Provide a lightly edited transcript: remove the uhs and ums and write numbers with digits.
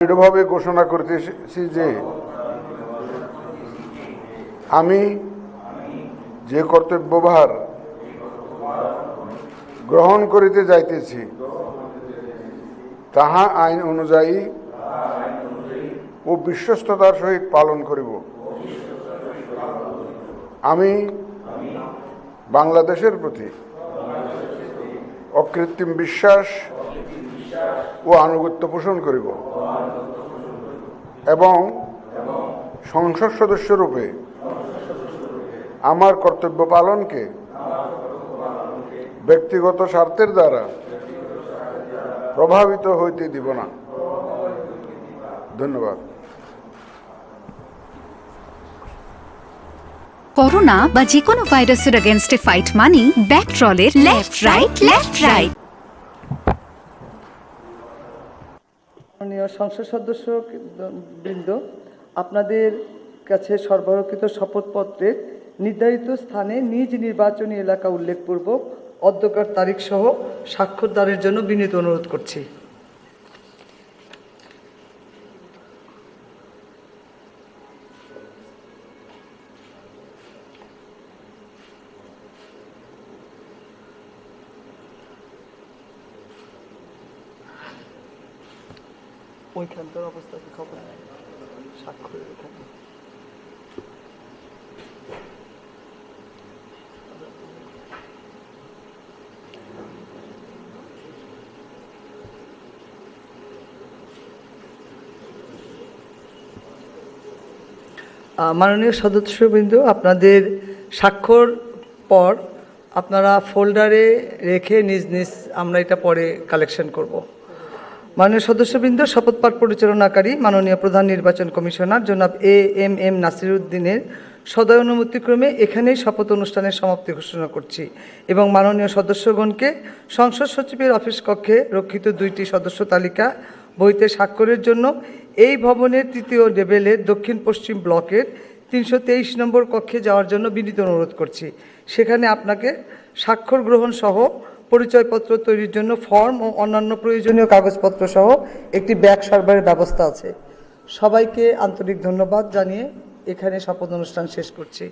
দৃঢ়ভাবে ঘোষণা করিতেছি যে আমি যে কর্তব্যভার গ্রহণ করিতে যাইতেছি তাহা আইন অনুযায়ী ও বিশ্বস্ততার সহিত পালন করিব। আমি বাংলাদেশের প্রতি অকৃত্রিম বিশ্বাস ও আনুগত্য পোষণ করিব এবং সংসদ সদস্যরূপে আমার কর্তব্য পালনকে ব্যক্তিগত স্বার্থের দ্বারা প্রভাবিত হইতে দিব না। ধন্যবাদ। করোনা বা যে কোনো ভাইরাসের এগেইনস্টে ফাইট মানি ব্যাকট্রলের লেফট রাইট। মাননীয় সংসদ সদস্য বৃন্দ, আপনাদের কাছে সরবরাহকৃত শপথপত্রের নির্ধারিত স্থানে নিজ নির্বাচনী এলাকা উল্লেখপূর্বক অধ্যকার তারিখ সহ স্বাক্ষরদানের জন্য বিনীত অনুরোধ করছি। ওইখানকার অবস্থা কি খবর? স্বাক্ষরের এখানে মাননীয় সদস্যবৃন্দ, আপনাদের স্বাক্ষর পর আপনারা ফোল্ডারে রেখে নিজ নিজ আমরা এটা পরে কালেকশন করব। মাননীয় সদস্যবৃন্দ, শপথপাঠ পরিচালনাকারী মাননীয় প্রধান নির্বাচন কমিশনার জনাব এম নাসির উদ্দিনের সদয় অনুমতিক্রমে এখানেই শপথ অনুষ্ঠানের সমাপ্তি ঘোষণা করছি এবং মাননীয় সদস্যগণকে সংসদ সচিবের অফিস কক্ষে রক্ষিত 2টি সদস্য তালিকা বইতে স্বাক্ষরের জন্য এই ভবনের 3য় লেভেলের দক্ষিণ পশ্চিম ব্লকের 323 নম্বর কক্ষে যাওয়ার জন্য বিনীত অনুরোধ করছি। সেখানে আপনাকে স্বাক্ষর গ্রহণ সহ পরিচয়পত্র তৈরির জন্য ফর্ম ও অন্যান্য প্রয়োজনীয় কাগজপত্র সহ একটি ব্যাগ সরবরাহের ব্যবস্থা আছে। সবাইকে আন্তরিক ধন্যবাদ জানিয়ে এখানে শপথ অনুষ্ঠান শেষ করছি।